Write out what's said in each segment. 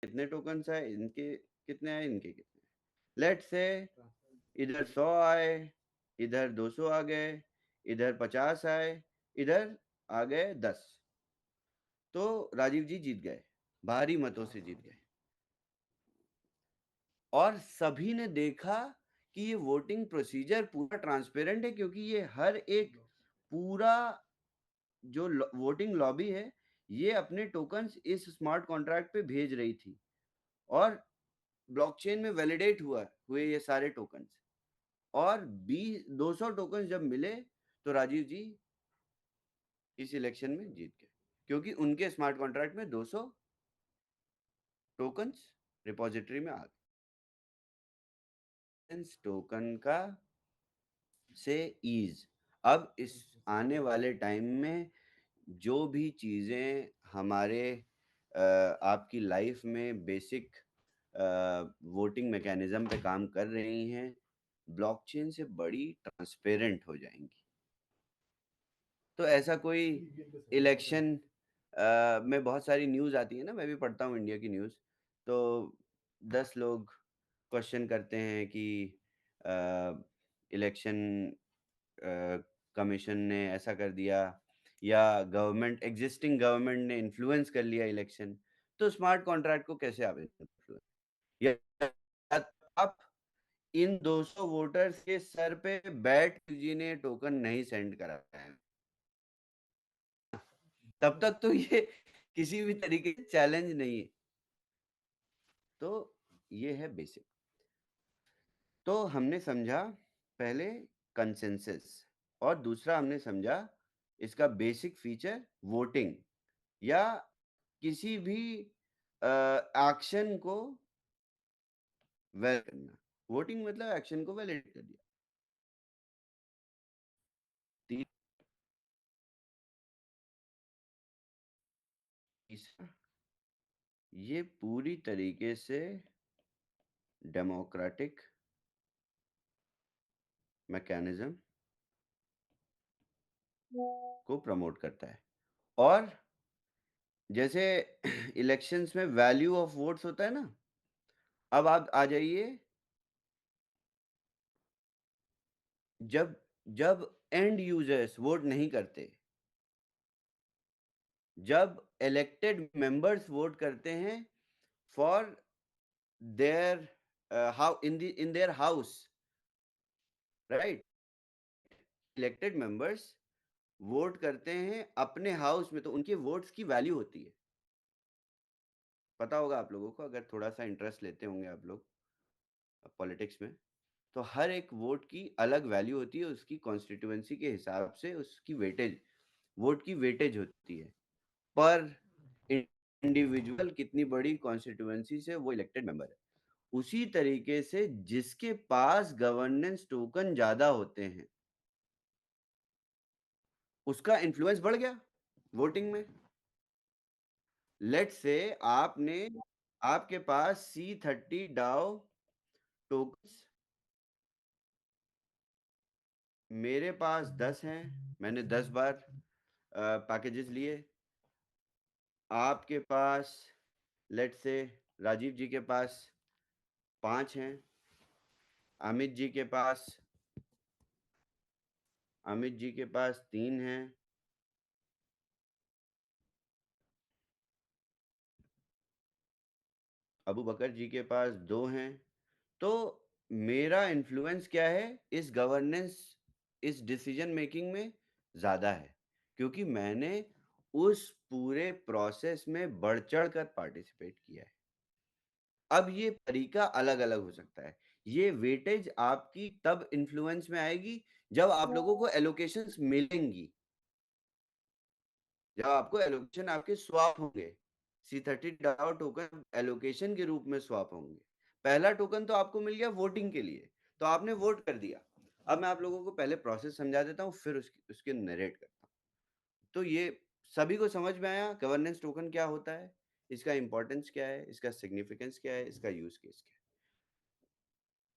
कितने टोकन्स आए, इनके कितने आए, इनके कितने। लेट से इधर 100 आए, इधर 200 आ गए, इधर 50 आए, इधर आ गए 10। तो राजीव जी जीत गए, भारी मतों से जीत गए। और सभी ने देखा कि ये वोटिंग प्रोसीजर पूरा ट्रांसपेरेंट है, क्योंकि ये हर एक पूरा जो वोटिंग लॉबी है, ये अपने टोकन्स इस स्मार्ट कॉन्ट्रैक्ट पे भेज रही थी, और ब्लॉकचेन में वैलिडेट हुए ये सारे टोकन्स। और 200 टोकन्स जब मिले, तो राजीव जी इस इलेक्शन में जीत गए, क्योंकि उनके स्मार्ट कॉन्ट्रैक्ट में 200 टोकन्स रिपॉजिटरी में आ गए। टोकन का से ईज, अब इस आने वाले टाइम में जो भी चीजें हमारे आपकी लाइफ में बेसिक वोटिंग मैकेनिज्म पे काम कर रही हैं, ब्लॉकचेन से बड़ी ट्रांसपेरेंट हो जाएंगी। तो ऐसा कोई इलेक्शन में बहुत सारी न्यूज़ आती है ना, मैं भी पढ़ता हूँ इंडिया की न्यूज़। तो 10 लोग क्वेश्चन करते हैं कि इलेक्शन कमीशन ने ऐसा कर दिया, या एग्जिस्टिंग गवर्नमेंट ने इन्फ्लुएंस कर लिया इलेक्शन, तो स्मार्ट कॉन्ट्रैक्ट को कैसे आप इन्फ्लुएंस, या आप इन 200 वोटर्स के सर पे बैठ जी ने टोकन नहीं सेंड करा है, तब तक तो ये किसी भी तरीके से चैलेंज नहीं है। तो ये है बेसिक। तो हमने समझा पहले कंसेंसस, और दूसरा हमने समझा इसका बेसिक फीचर वोटिंग, या किसी भी एक्शन को वैलिड करना। वोटिंग मतलब एक्शन को वैलिड कर दिया। तीसरा, ये पूरी तरीके से डेमोक्रेटिक मैकेनिज्म को प्रमोट करता है। और जैसे इलेक्शंस में वैल्यू ऑफ वोट्स होता है ना, अब आप आ जाइए, जब जब एंड यूजर्स वोट नहीं करते, जब इलेक्टेड मेंबर्स वोट करते हैं for their how in their house, right, elected members vote करते हैं अपने हाउस में, तो उनके वोट्स की वैल्यू होती है। पता होगा आप लोगों को, अगर थोड़ा सा इंटरेस्ट लेते होंगे आप लोग पॉलिटिक्स में, तो हर एक वोट की अलग वैल्यू होती है, उसकी कॉन्स्टिट्यूएंसी के हिसाब से उसकी वेटेज, वोट की वेटेज होती है पर इंडिविजुअल, कितनी बड़ी कॉन्स्टिट्यूएंसी से वो इलेक्टेड मेंबर है। उसी तरीके से जिसके पास गवर्नेंस टोकन ज्यादा होते हैं, उसका इन्फ्लुएंस बढ़ गया वोटिंग में। लेट से आपके पास C30 डाओ टोकन्स, मेरे पास 10 हैं, मैंने 10 बार पैकेजेस लिए। आपके पास लेट से राजीव जी के पास 5 हैं, अमित जी के पास 3 हैं, अबू बकर जी के पास 2 हैं। तो मेरा इन्फ्लुएंस क्या है इस गवर्नेंस, इस डिसीजन मेकिंग में ज्यादा है, क्योंकि मैंने उस पूरे प्रोसेस में बढ़ चढ़ कर पार्टिसिपेट किया है। अब ये तरीका अलग अलग हो सकता है। ये वेटेज आपकी तब इन्फ्लुएंस में आएगी जब आप लोगों को एलोकेशंस मिलेंगी, जब आपको एलोकेशन आपके स्वैप होंगे। C30 डाओ टोकन एलोकेशन के रूप में स्वैप होंगे। पहला टोकन तो आपको मिल गया वोटिंग के लिए, तो आपने वोट कर दिया। अब मैं आप लोगों को पहले प्रोसेस समझा देता हूँ, फिर उसके नरेट करता हूँ। तो ये सभी को समझ में आया गवर्नेंस टोकन क्या होता है, इसका इंपॉर्टेंस क्या है, इसका सिग्निफिकेंस क्या है, इसका यूज केस क्या है।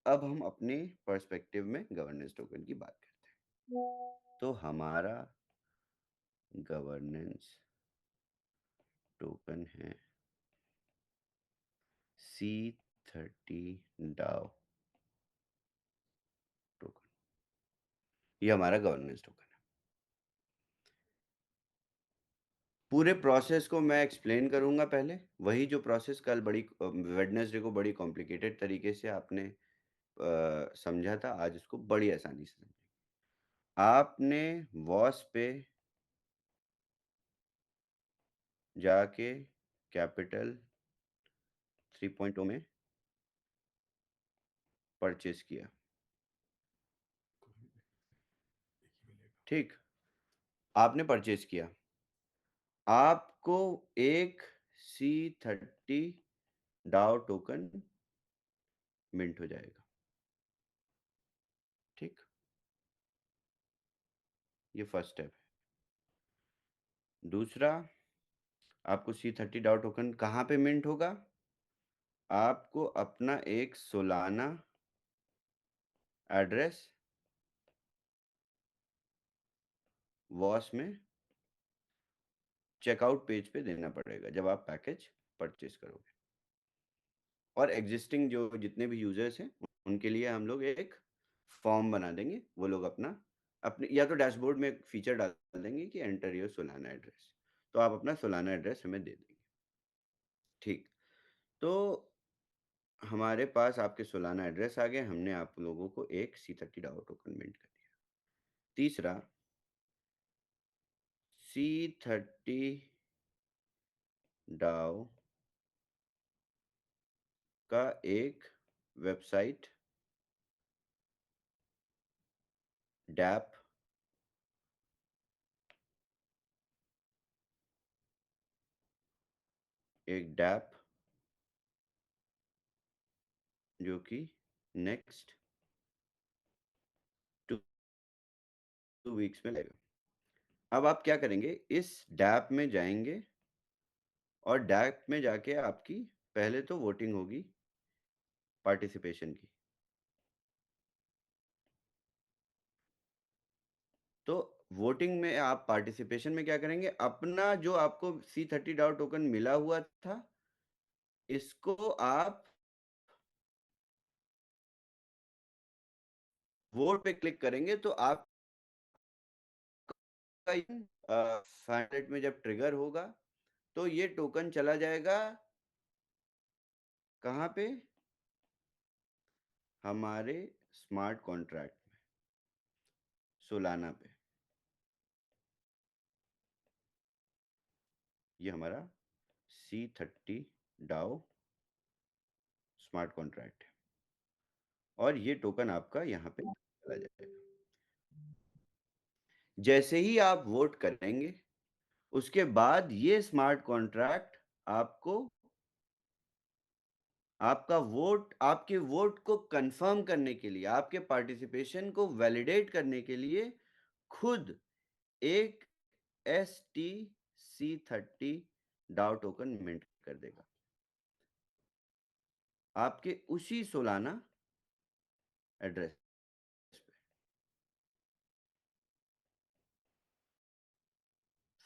अब हम अपने पर्सपेक्टिव में गवर्नेंस टोकन की बात करते हैं। तो हमारा गवर्नेंस टोकन है C30 डाओ टोकन, ये हमारा गवर्नेंस टोकन है। पूरे प्रोसेस को मैं एक्सप्लेन करूंगा पहले, वही जो प्रोसेस कल बड़ी वेडनेसडे को बड़ी कॉम्प्लिकेटेड तरीके से आपने समझा था, आज इसको बड़ी आसानी से समझें। आपने वॉस पे जाके कैपिटल 3.0 में परचेस किया, ठीक, आपने परचेस किया, आपको एक C30 डाओ टोकन मिंट हो जाएगा, ठीक, ये फर्स्ट स्टेप है। दूसरा, आपको C30 डाओ टोकन कहाँ पे मिंट होगा? आपको अपना एक सोलाना एड्रेस वॉस में चेकआउट पेज पे देना पड़ेगा जब आप पैकेज परचेस करोगे। और एग्जिस्टिंग जो जितने भी यूजर्स हैं उनके लिए हम लोग एक फॉर्म बना देंगे, वो लोग अपना अपने या तो डैशबोर्ड में एक फीचर डाल देंगे कि एंटर योर सोलाना एड्रेस, तो आप अपना सोलाना एड्रेस हमें दे देंगे, ठीक। तो हमारे पास आपके सोलाना एड्रेस आ गए, हमने आप लोगों को एक C30 डाओ टोकन मिंट कर दिया। तीसरा, C30 डाओ का एक वेबसाइट डैप एक डैप जो कि नेक्स्ट 2 वीक्स में लगेगा। अब आप क्या करेंगे, इस डैप में जाएंगे और डैप में जाके आपकी पहले तो वोटिंग होगी पार्टिसिपेशन की। तो वोटिंग में आप पार्टिसिपेशन में क्या करेंगे, अपना जो आपको C30 डाउ टोकन मिला हुआ था इसको आप वोट पे क्लिक करेंगे तो आप 500 में जब ट्रिगर होगा तो ये टोकन चला जाएगा कहाँ पे, हमारे स्मार्ट कॉन्ट्रैक्ट में, सोलाना पे। ये हमारा C30 डाओ स्मार्ट कॉन्ट्रैक्ट है और ये टोकन आपका यहाँ पे चला जाएगा। जैसे ही आप वोट करेंगे उसके बाद ये स्मार्ट कॉन्ट्रैक्ट आपको आपका वोट, आपके वोट को कंफर्म करने के लिए, आपके पार्टिसिपेशन को वैलिडेट करने के लिए खुद एक STC30 डाउ टोकन मिंट कर देगा आपके उसी सोलाना एड्रेस पे,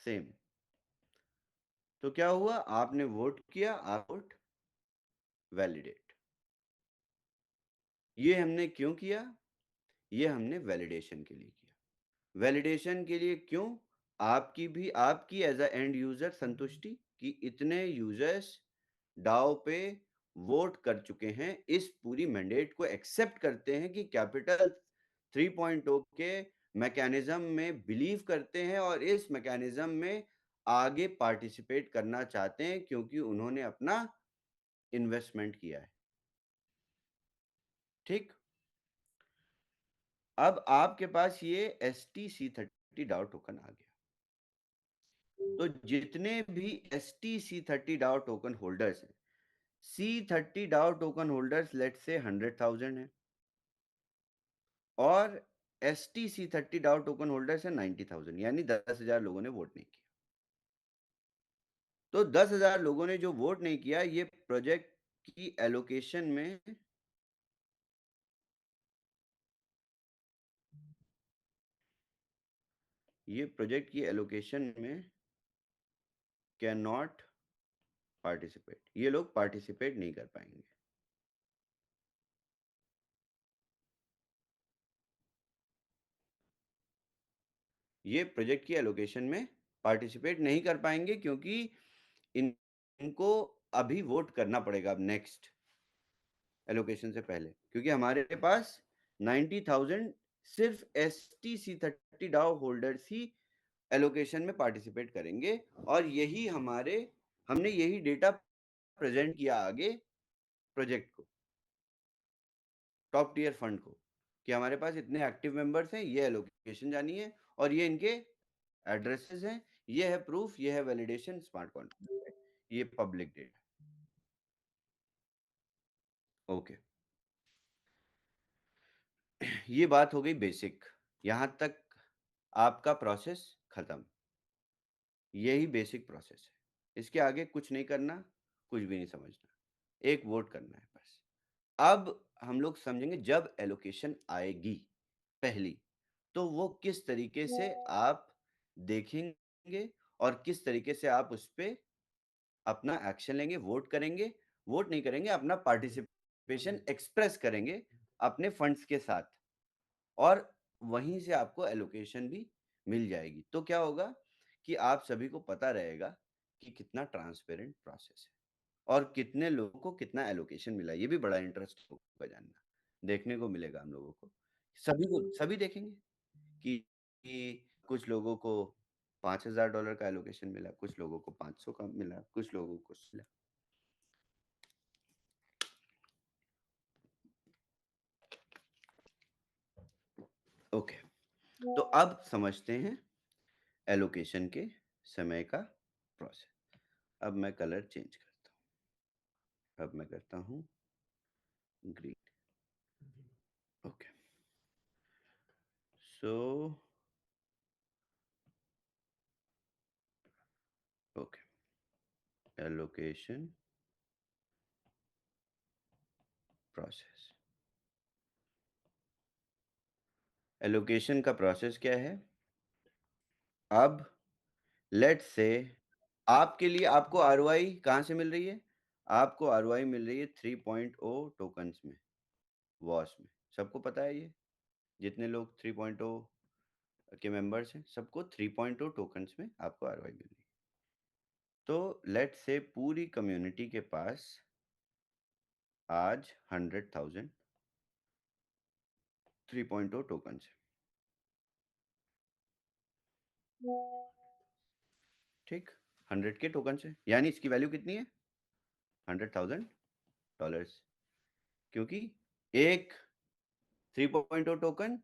सेम। तो क्या हुआ, आपने वोट किया, आप वोट वैलिडेट। ये हमने क्यों किया, ये हमने वैलिडेशन के लिए किया। वैलिडेशन के लिए क्यों, आपकी भी, आपकी एज अ एंड यूजर संतुष्टि कि इतने यूजर्स डाओ पे वोट कर चुके हैं, इस पूरी मैंडेट को एक्सेप्ट करते हैं कि कैपिटल 3.0 के मैकेनिज्म में बिलीव करते हैं और इस मैकेनिज्म में आगे पार्टिसिपेट करना चाहते हैं क्योंकि उन्होंने अपना इन्वेस्टमेंट किया है, ठीक। अब आपके पास ये STC30 डाउ टोकन आ गया, तो जितने भी STC30 डाउ टोकन होल्डर्स हैं, C30 डाउ टोकन होल्डर्स लेट से 100,000 है और STC30 डाउ टोकन होल्डर्स है 90,000, यानी 10,000 लोगों ने वोट नहीं किया। तो 10,000 लोगों ने जो वोट नहीं किया, ये प्रोजेक्ट की एलोकेशन में कैन नॉट पार्टिसिपेट, ये लोग पार्टिसिपेट नहीं कर पाएंगे। ये प्रोजेक्ट की एलोकेशन में पार्टिसिपेट नहीं कर पाएंगे क्योंकि इनको अभी वोट करना पड़ेगा अब नेक्स्ट एलोकेशन से पहले, क्योंकि हमारे पास 90,000 सिर्फ STC30 डाउ होल्डर्स ही एलोकेशन में पार्टिसिपेट करेंगे। और यही हमने यही डेटा प्रेजेंट किया आगे प्रोजेक्ट को, टॉप टियर फंड को, कि हमारे पास इतने एक्टिव मेंबर्स हैं, ये एलोकेशन जानी है और ये इनके एड्रेसेस हैं, ये है प्रूफ, ये है वैलिडेशन, स्मार्ट कॉन्ट्रैक्ट, ये पब्लिक डेटा। ओके, ये बात हो गई बेसिक, यहां तक आपका प्रोसेस खत्म। यही बेसिक प्रोसेस है, इसके आगे कुछ नहीं करना, कुछ भी नहीं समझना, एक वोट करना है बस। अब हम लोग समझेंगे जब एलोकेशन आएगी पहली, तो वो किस तरीके से आप देखेंगे और किस तरीके से आप उस पर अपना एक्शन लेंगे, वोट करेंगे, वोट नहीं करेंगे, अपना पार्टिसिपेशन एक्सप्रेस करेंगे अपने फंड्स के साथ, और वहीं से आपको एलोकेशन भी मिल जाएगी। तो क्या होगा कि आप सभी को पता रहेगा कि कितना ट्रांसपेरेंट प्रोसेस है और कितने लोगों को कितना एलोकेशन मिला। ये भी बड़ा इंटरेस्ट होगा जानना, देखने को मिलेगा हम लोगों को, सभी देखेंगे कि कुछ लोगों को $5,000 का एलोकेशन मिला, कुछ लोगों को 500 का मिला, कुछ लोगों को मिला। ओके, तो अब समझते हैं एलोकेशन के समय का प्रोसेस। अब मैं कलर चेंज करता हूँ, अब मैं करता हूँ green. Okay, so okay, allocation process. Allocation का प्रोसेस क्या है? अब लेट्स से आपके लिए आपको आरओआई कहाँ से मिल रही है? आपको आरओआई मिल रही है 3.0 टोकन्स में, वॉस में। सबको पता है ये? जितने लोग 3.0 के मेंबर्स हैं, सबको 3.0 टोकन्स में आपको आरओआई मिल रही है। तो लेट्स से पूरी कम्युनिटी के पास आज 100,000 3.0 टोकन्स है, ठीक? 100 के टोकन्स है, यानी इसकी वैल्यू कितनी है? $100,000, क्योंकि एक 3.0 टोकन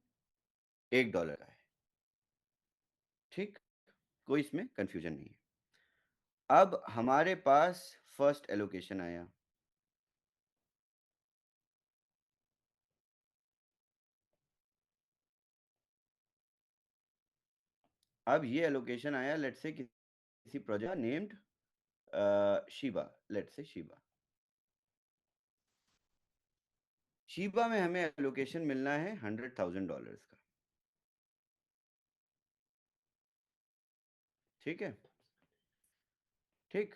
$1 का है, ठीक? कोई इसमें कंफ्यूजन नहीं है। अब हमारे पास फर्स्ट एलोकेशन आया, अब ये एलोकेशन आया लेट्स से किसी project named Shiba, let's say Shiba में हमें एलोकेशन मिलना है $100,000 का, ठीक है? ठीक,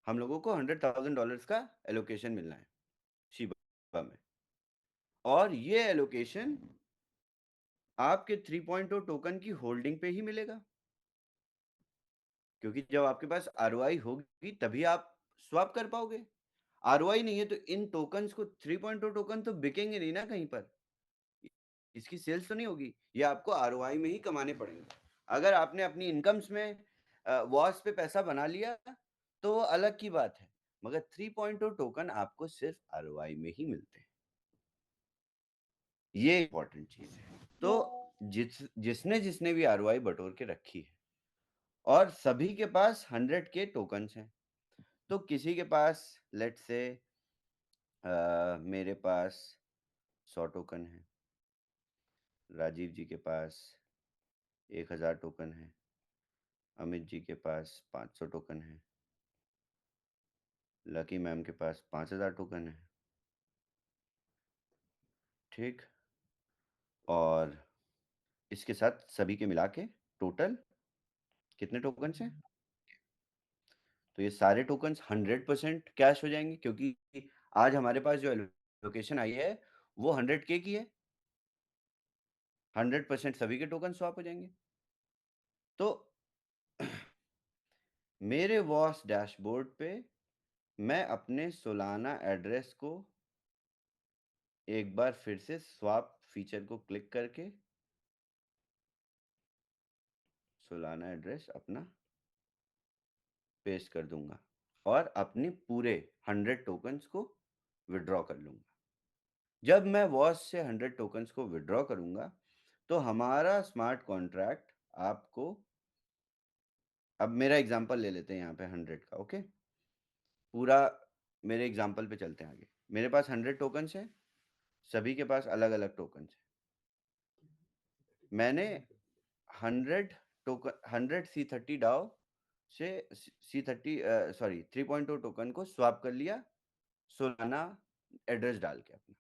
हम लोगों को $100,000 का एलोकेशन मिलना है शिबा में, और ये एलोकेशन आपके 3.0 टोकन की होल्डिंग पे ही मिलेगा, क्योंकि जब आपके पास आरओआई होगी तभी आप स्वैप कर पाओगे। आरओआई नहीं है तो इन टोकन्स को 3.0 टोकन तो बिकेंगे नहीं ना कहीं पर, इसकी सेल्स तो नहीं होगी, ये आपको आरओआई में ही कमाने पड़ेंगे। अगर आपने अपनी इनकम्स में वॉस पे पैसा बना लिया तो वो अलग की बात है, मगर 3.0 टोकन आपको सिर्फ आरओआई में ही मिलते हैं, ये इंपॉर्टेंट चीज है। तो जिसने जिसने भी आरओआई बटोर के रखी है और सभी के पास 100 के टोकन्स हैं, तो किसी के पास लेट्स से मेरे पास 100 टोकन है, राजीव जी के पास 1,000 टोकन है, अमित जी के पास 500 टोकन है, लकी मैम के पास 5,000 टोकन है, ठीक? और इसके साथ सभी के मिला के टोटल कितने टोकन हैं? तो ये सारे टोकन्स 100% कैश हो जाएंगे, क्योंकि आज हमारे पास जो एलोकेशन आई है वो 100K की है। 100% सभी के टोकन स्वैप हो जाएंगे। तो मेरे वॉस डैशबोर्ड पे मैं अपने सोलाना एड्रेस को एक बार फिर से स्वैप फीचर को क्लिक करके सोलाना एड्रेस अपना पेस्ट कर दूंगा और अपने पूरे 100 टोकन्स को विड्रॉ कर लूंगा। जब मैं वॉस से 100 टोकन्स को विड्रॉ करूंगा तो हमारा स्मार्ट कॉन्ट्रैक्ट आपको, अब मेरा एग्जांपल ले लेते हैं यहाँ पे 100 का। ओके, पूरा मेरे एग्जांपल पे चलते हैं आगे। मेरे पास 100 टोकन्स हैं, सभी के पास अलग अलग टोकन्स हैं। मैंने 100 टोकन 100 C30 डाओ से C30 सॉरी 3.2 टोकन को स्वैप कर लिया सोलाना एड्रेस डाल के अपना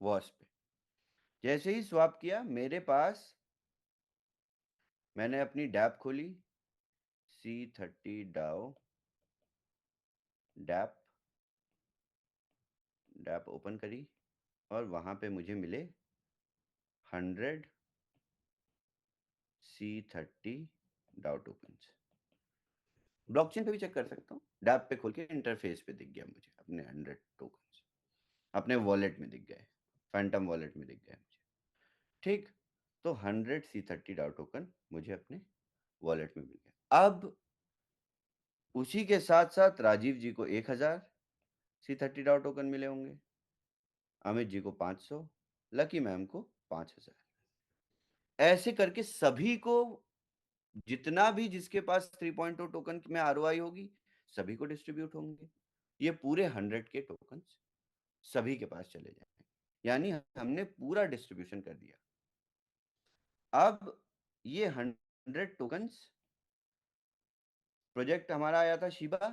वॉस पे। जैसे ही स्वैप किया मेरे पास, मैंने अपनी डैप खोली, C30 Dow dab dab open करी और वहां पे मुझे मिले 100 C30 डाओ टोकन्स। ब्लॉकचेन पे भी चेक कर सकता हूँ, डैप पे खोल के इंटरफेस पे दिख गया मुझे अपने 100 टोकन्स, अपने वॉलेट में दिख गए, फैंटम वॉलेट में दिख गए मुझे। ठीक, तो 100 C30 डाउ टोकन मुझे अपने वॉलेट में मिल गया। अब उसी के साथ साथ राजीव जी को 1000 C30 डाउ टोकन मिले होंगे, अमित जी को 500, लकी मैम को 5000। ऐसे करके सभी को, जितना भी जिसके पास 3.2 टोकन में आरओआई होगी सभी को डिस्ट्रीब्यूट होंगे। ये पूरे 100 के टोकन सभी के पास चले जाएंगे, यानी हमने पूरा डिस्ट्रीब्यूशन कर दिया। अब ये 100 टोकन्स, प्रोजेक्ट हमारा आया था शिबा,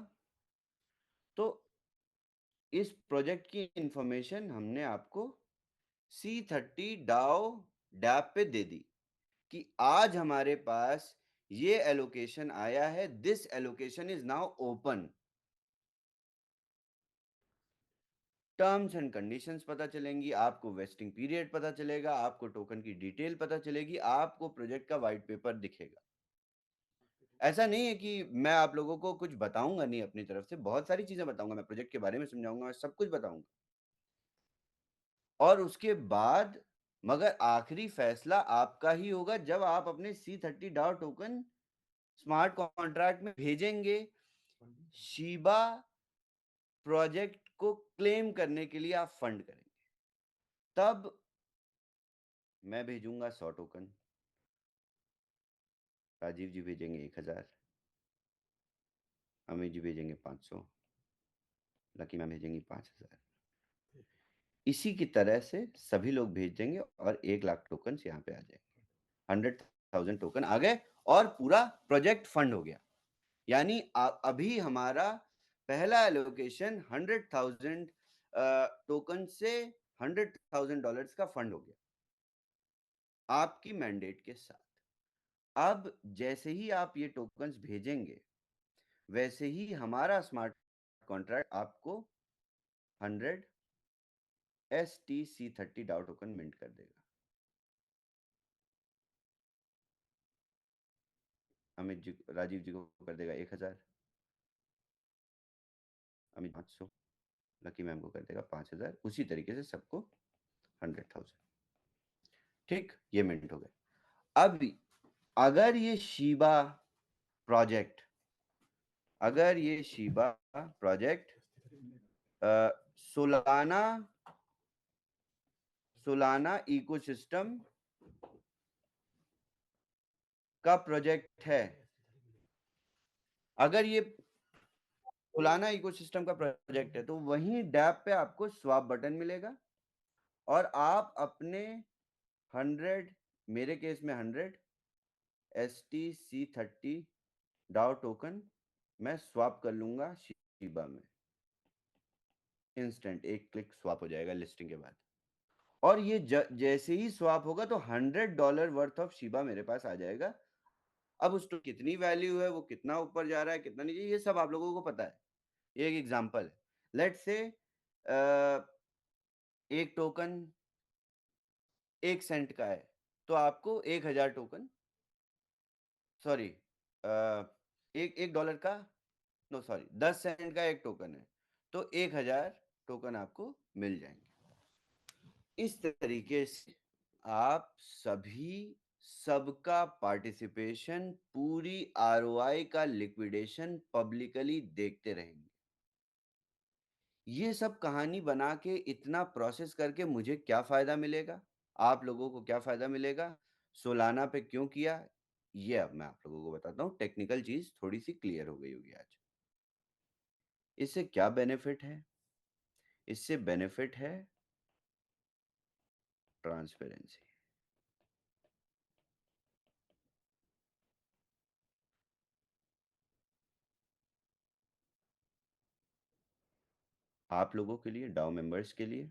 तो इस प्रोजेक्ट की इंफॉर्मेशन हमने आपको C30 डाओ डैप पे दे दी कि आज हमारे पास ये एलोकेशन आया है, this allocation is now open. Terms and conditions पता चलेंगी आपको, वेस्टिंग पीरियड पता चलेगा आपको, टोकन की डिटेल पता चलेगी आपको, प्रोजेक्ट का व्हाइट पेपर दिखेगा। ऐसा नहीं है कि मैं आप लोगों को कुछ बताऊंगा नहीं, अपनी तरफ से बहुत सारी चीजें बताऊंगा, मैं प्रोजेक्ट के बारे में समझाऊंगा, मैं सब कुछ बताऊंगा। और उसके बाद मगर आखिरी फैसला आपका ही होगा जब आप अपने C30 डाउ टोकन स्मार्ट कॉन्ट्रैक्ट में भेजेंगे शिबा प्रोजेक्ट को क्लेम करने के लिए, आप फंड करेंगे। तब मैं भेजूंगा 100 टोकन, राजीव जी भेजेंगे 1000, अमित जी भेजेंगे 500, लकी मैम भेजेंगी 5000। इसी की तरह से सभी लोग भेज देंगे और 1 लाख टोकन यहाँ पे आ जाएंगे, 100,000 टोकन आ गए और पूरा प्रोजेक्ट फंड हो गया। यानी अभी हमारा पहला एलोकेशन 100,000 टोकन से $100,000 का फंड हो गया आपकी मैंडेट के साथ। अब जैसे ही आप ये टोकन्स भेजेंगे वैसे ही हमारा स्मार्ट कॉन्ट्रैक्ट आपको 100 STC30 डाउ टोकन मिंट कर देगा। अमित जी, राजीव जी को कर देगा 1000, अमित 500, लकी मैम को कर देगा 5000, उसी तरीके से सबको 100,000। ठीक, ये मिंट हो गए। अब अगर ये शिबा प्रोजेक्ट, अगर ये Shiba project Solana Solana ecosystem का प्रोजेक्ट है, अगर ये सोलाना इकोसिस्टम का प्रोजेक्ट है तो वहीं डैप पे आपको स्वैप बटन मिलेगा और आप अपने 100, मेरे केस में 100 STC30 डाउ टोकन मैं स्वैप कर लूंगा शिबा में। इंस्टेंट एक क्लिक स्वैप हो जाएगा लिस्टिंग के बाद। और ये जैसे ही स्वैप होगा तो $100 वर्थ ऑफ शिबा मेरे पास आ जाएगा अब उस कितनी वैल्यू है, वो कितना ऊपर जा रहा है, कितना नीचे, ये सब आप लोगों को पता है। ये एक एग्जांपल है। लेट्स से एक टोकन 1 सेंट का है, तो आपको 1000 टोकन, सॉरी, एक एक डॉलर का, नो सॉरी, 10 सेंट का एक टोकन है, तो 1000 टोकन आपको मिल जाएंगे। इस तरीके से आप सभी सबका पार्टिसिपेशन, पूरी आरओआई का लिक्विडेशन पब्लिकली देखते रहेंगे। ये सब कहानी बना के इतना प्रोसेस करके मुझे क्या फायदा मिलेगा, आप लोगों को क्या फायदा मिलेगा, सोलाना पे क्यों किया, ये अब मैं आप लोगों को बताता हूँ। टेक्निकल चीज थोड़ी सी क्लियर हो गई होगी आज। इससे क्या बेनिफिट है? इससे बेनिफिट है ट्रांसपेरेंसी। आप लोगों के लिए, डाउ मेंबर्स के लिए,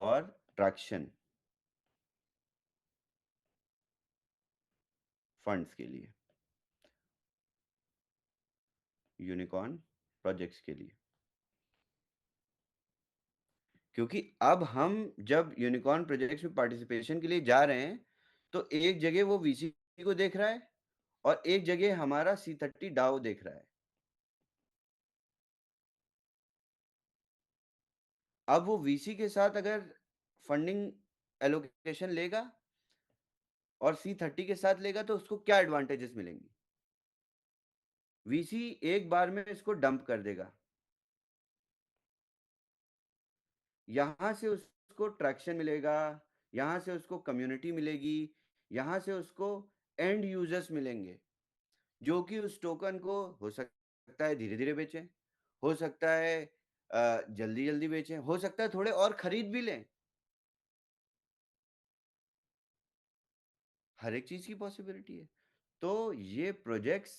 और ट्रैक्शन फंड्स के लिए, यूनिकॉर्न प्रोजेक्ट्स के लिए। क्योंकि अब हम जब यूनिकॉर्न प्रोजेक्ट्स में पार्टिसिपेशन के लिए जा रहे हैं, तो एक जगह वो वीसी को देख रहा है और एक जगह हमारा C30 डाओ देख रहा है। अब वो वीसी के साथ अगर फंडिंग एलोकेशन लेगा और C30 के साथ लेगा, तो उसको क्या एडवांटेजेस मिलेंगी? वीसी एक बार में इसको डंप कर देगा, यहां से उसको ट्रैक्शन मिलेगा, यहां से उसको कम्युनिटी मिलेगी, यहां से उसको एंड यूजर्स मिलेंगे, जो कि उस टोकन को हो सकता है धीरे धीरे बेचें, हो सकता है जल्दी जल्दी बेचें, हो सकता है थोड़े और खरीद भी लें। हर एक चीज की पॉसिबिलिटी है। तो ये प्रोजेक्ट्स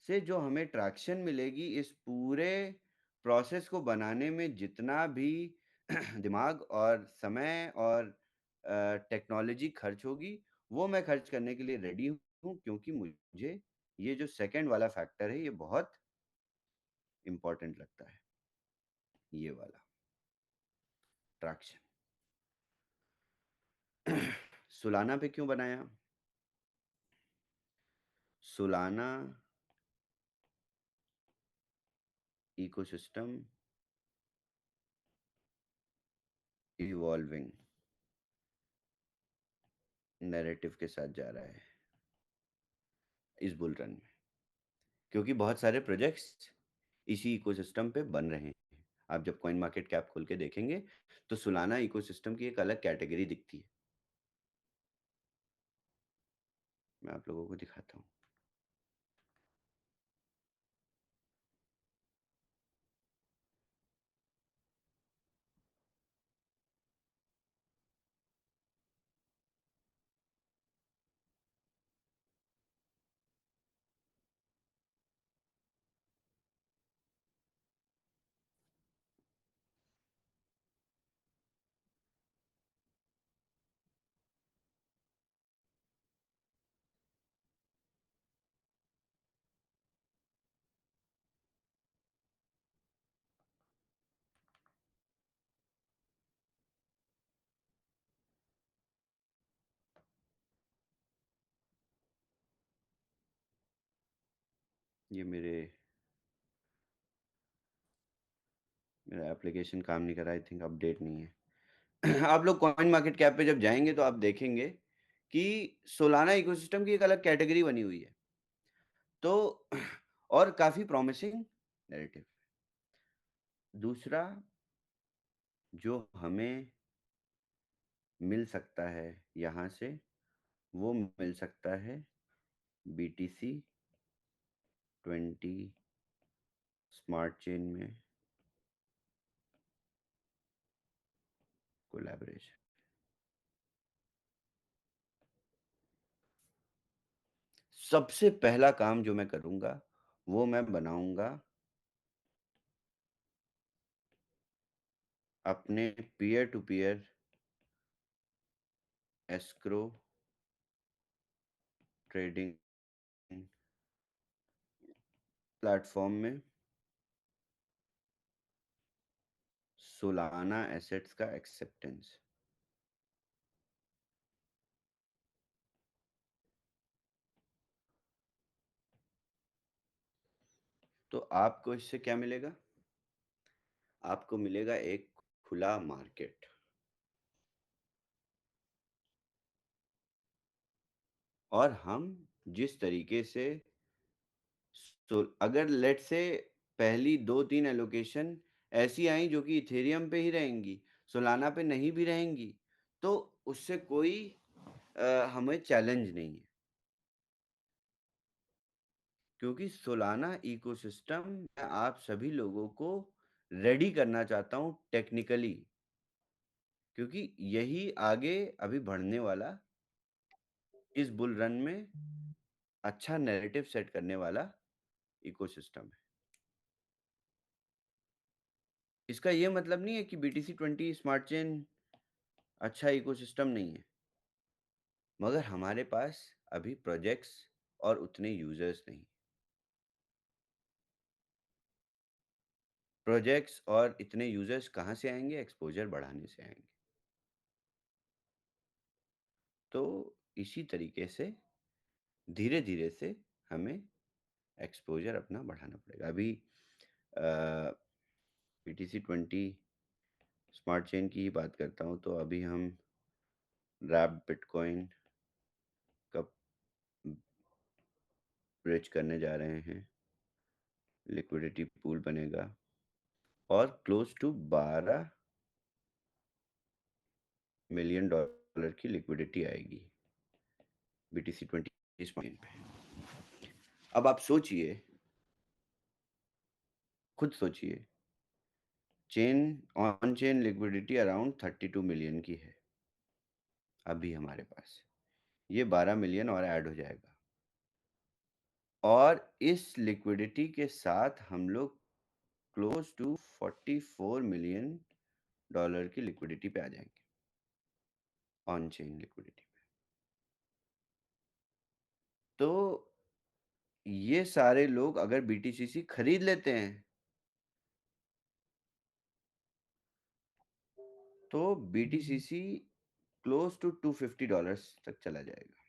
से जो हमें ट्रैक्शन मिलेगी, इस पूरे प्रोसेस को बनाने में जितना भी दिमाग और समय और टेक्नोलॉजी खर्च होगी, वो मैं खर्च करने के लिए रेडी हूँ, क्योंकि मुझे ये जो सेकंड वाला फैक्टर है, ये बहुत इंपॉर्टेंट लगता है, ये वाला ट्रैक्शन। सुलाना पे क्यों बनाया? सुलाना इकोसिस्टम इवॉल्विंग नैरेटिव के साथ जा रहा है इस बुल रन में, क्योंकि बहुत सारे प्रोजेक्ट्स इसी इकोसिस्टम पे बन रहे हैं। आप जब कॉइन मार्केट कैप खोल के देखेंगे, तो सुलाना इकोसिस्टम की एक अलग कैटेगरी दिखती है। मैं आप लोगों को दिखाता हूँ। ये मेरा एप्लीकेशन काम नहीं कर रहा, आई थिंक अपडेट नहीं है। आप लोग कॉइन मार्केट कैप पे जब जाएंगे, तो आप देखेंगे कि सोलाना इकोसिस्टम की एक अलग कैटेगरी बनी हुई है, तो और काफी प्रॉमिसिंग नैरेटिव। दूसरा जो हमें मिल सकता है यहाँ से, वो मिल सकता है BTC20 स्मार्ट चेन में कोलैबोरेशन। सबसे पहला काम जो मैं करूंगा, वो मैं बनाऊंगा अपने peer to peer escrow trading platform में सोलाना एसेट्स का एक्सेप्टेंस। तो आपको इससे क्या मिलेगा? आपको मिलेगा एक खुला मार्केट। और हम जिस तरीके से तो अगर लेट से पहली 2-3 एलोकेशन ऐसी आई जो कि इथेरियम पे ही रहेंगी, सोलाना पे नहीं भी रहेंगी, तो उससे कोई हमें चैलेंज नहीं है, क्योंकि सोलाना इकोसिस्टम मैं आप सभी लोगों को रेडी करना चाहता हूँ टेक्निकली, क्योंकि यही आगे अभी बढ़ने वाला इस बुल रन में अच्छा नैरेटिव सेट करने वाला इकोसिस्टम है। इसका ये मतलब नहीं है कि BTC20 स्मार्ट चेन अच्छा इकोसिस्टम नहीं है, मगर हमारे पास अभी प्रोजेक्ट्स और उतने यूजर्स नहीं। प्रोजेक्ट्स और इतने यूजर्स कहाँ से आएंगे? एक्सपोजर बढ़ाने से आएंगे। तो इसी तरीके से धीरे धीरे से हमें एक्सपोजर अपना बढ़ाना पड़ेगा। अभी BTC20 स्मार्ट चेन की ही बात करता हूँ, तो अभी हम रैप्ड बिटकॉइन का ब्रिज करने जा रहे हैं। लिक्विडिटी पूल बनेगा और क्लोज टू 12 मिलियन डॉलर की लिक्विडिटी आएगी BTC20 स्मार्ट चेन पे। अब आप सोचिए, खुद सोचिए, chain on chain liquidity around 32 million की है अभी हमारे पास। ये 12 मिलियन और ऐड हो जाएगा, और इस लिक्विडिटी के साथ हम लोग क्लोज टू 44 मिलियन डॉलर की लिक्विडिटी पे आ जाएंगे, ऑन चेन लिक्विडिटी पे। तो ये सारे लोग अगर BTCC खरीद लेते हैं तो BTCC क्लोज टू $250 तक चला जाएगा,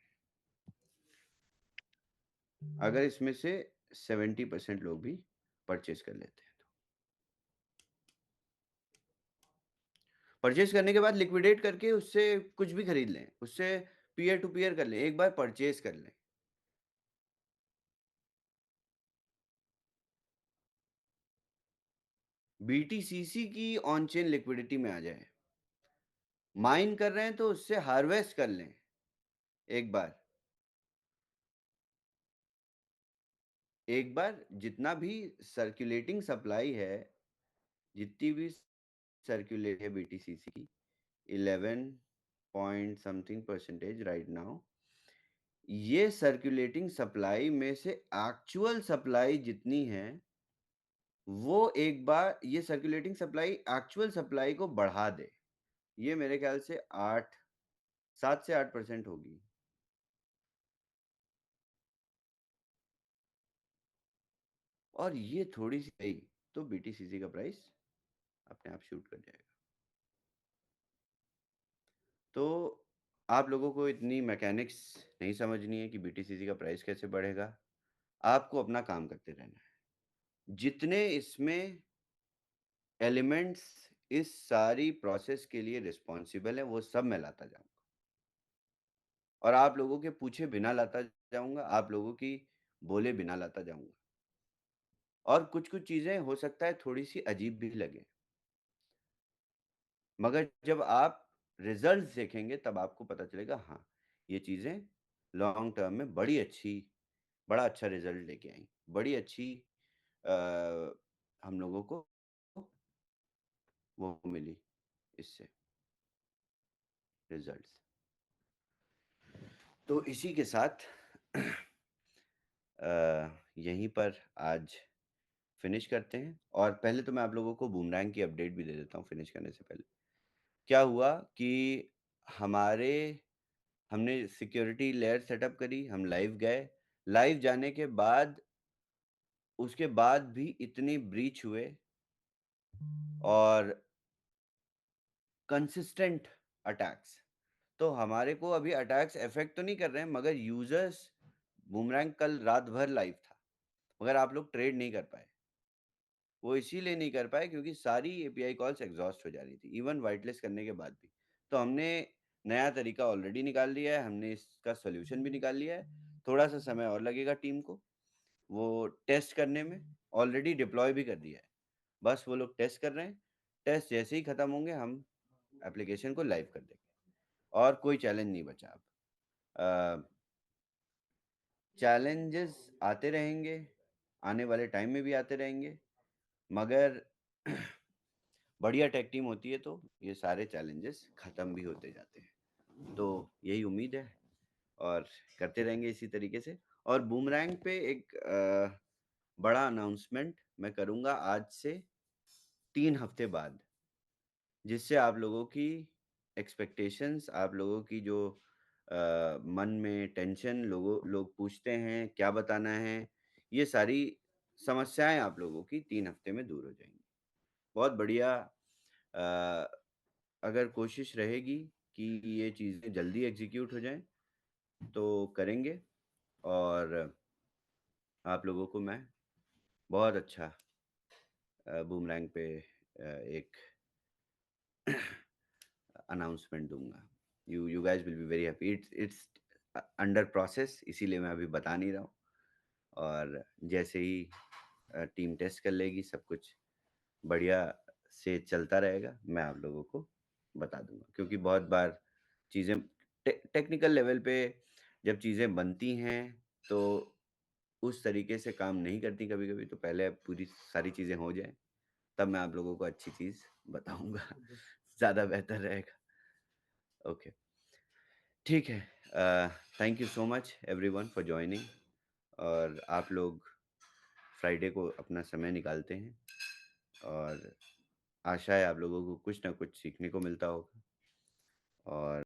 अगर इसमें से 70% लोग भी परचेज कर लेते हैं। परचेज करने के बाद लिक्विडेट करके उससे कुछ भी खरीद लें, उससे पीयर टू पीयर कर लें, एक बार परचेज कर लें। BTCC की ऑन चेन लिक्विडिटी में आ जाए, माइन कर रहे हैं तो उससे हार्वेस्ट कर लें एक बार। एक बार जितना भी सर्कुलेटिंग सप्लाई है, जितनी भी सर्कुलेट है BTCC की 11 point something percentage right now, ये सर्कुलेटिंग सप्लाई में से एक्चुअल सप्लाई जितनी है, वो एक बार ये सर्कुलेटिंग सप्लाई एक्चुअल सप्लाई को बढ़ा दे। ये मेरे ख्याल से 7 से 8% होगी। और ये थोड़ी सी गई तो BTCC का प्राइस अपने आप शूट कर जाएगा। तो आप लोगों को इतनी मैकेनिक्स नहीं समझनी है कि BTCC का प्राइस कैसे बढ़ेगा। आपको अपना काम करते रहना है। जितने इसमें एलिमेंट्स इस सारी प्रोसेस के लिए रिस्पॉन्सिबल है, वो सब मैं लाता जाऊंगा, और आप लोगों के पूछे बिना लाता जाऊंगा, आप लोगों की बोले बिना लाता जाऊंगा। और कुछ कुछ चीजें हो सकता है थोड़ी सी अजीब भी लगे, मगर जब आप रिजल्ट्स देखेंगे तब आपको पता चलेगा, हाँ ये चीजें लॉन्ग टर्म में बड़ा अच्छा रिजल्ट लेके आई, बड़ी अच्छी आ, हम लोगों को वो मिली इससे रिजल्ट्स। तो इसी के साथ यहीं पर आज फिनिश करते हैं। और पहले तो मैं आप लोगों को बूमरैंग की अपडेट भी दे देता हूँ फिनिश करने से पहले। क्या हुआ कि हमारे हमने सिक्योरिटी लेयर सेटअप करी, हम लाइव गए। लाइव जाने के बाद उसके बाद भी इतने ब्रीच हुए और कंसिस्टेंट अटैक्स। तो हमारे को अभी अटैक्स इफ़ेक्ट तो नहीं कर रहे हैं, मगर यूज़र्स बूमरैंग कल रात भर लाइव था, मगर आप लोग ट्रेड नहीं कर पाए। वो इसीलिए नहीं कर पाए क्योंकि सारी एपीआई कॉल्स एग्ज़ॉस्ट हो जा रही थी, इवन व्हाइट लिस्ट करने के बाद भी। तो हमने नया तरीका ऑलरेडी निकाल लिया है, हमने इसका सॉल्यूशन भी निकाल लिया है। थोड़ा-सा समय और लगेगा टीम को, वो टेस्ट करने में, ऑलरेडी डिप्लॉय भी कर दिया है। बस वो लोग टेस्ट कर रहे हैं, टेस्ट जैसे ही खत्म होंगे हम एप्लीकेशन को लाइव कर देंगे और कोई चैलेंज नहीं बचा अब। चैलेंजेस आते रहेंगे, आने वाले टाइम में भी आते रहेंगे, मगर बढ़िया टेक टीम होती है तो ये सारे चैलेंजेस खत्म भी होते जाते हैं। तो यही उम्मीद है और करते रहेंगे इसी तरीके से। और बूमरैंग पे एक बड़ा अनाउंसमेंट मैं करूँगा आज से 3 हफ्ते बाद, जिससे आप लोगों की एक्सपेक्टेशंस, आप लोगों की जो मन में टेंशन लोग पूछते हैं, क्या बताना है, ये सारी समस्याएँ आप लोगों की 3 हफ्ते में दूर हो जाएँगी। बहुत बढ़िया। अ, अगर कोशिश रहेगी कि ये चीज़ें जल्दी एग्ज़ीक्यूट हो जाएँ, तो करेंगे और आप लोगों को मैं बहुत अच्छा बूमरैंग पे एक अनाउंसमेंट दूँगा। You guys will be very happy. It's under process, इसीलिए मैं अभी बता नहीं रहा हूँ। और जैसे ही टीम टेस्ट कर लेगी, सब कुछ बढ़िया से चलता रहेगा, मैं आप लोगों को बता दूँगा। क्योंकि बहुत बार चीज़ें टेक्निकल लेवल पे जब चीज़ें बनती हैं, तो उस तरीके से काम नहीं करती कभी-कभी, तो पहले पूरी सारी चीज़ें हो जाएँ, तब मैं आप लोगों को अच्छी चीज़ बताऊँगा। ज़्यादा बेहतर रहेगा। ओके, ठीक है। Thank you so much everyone for joining. और आप लोग फ्राइडे को अपना समय निकालते हैं और आशा है आप लोगों को कुछ ना कुछ सीखने को मिलता होगा। और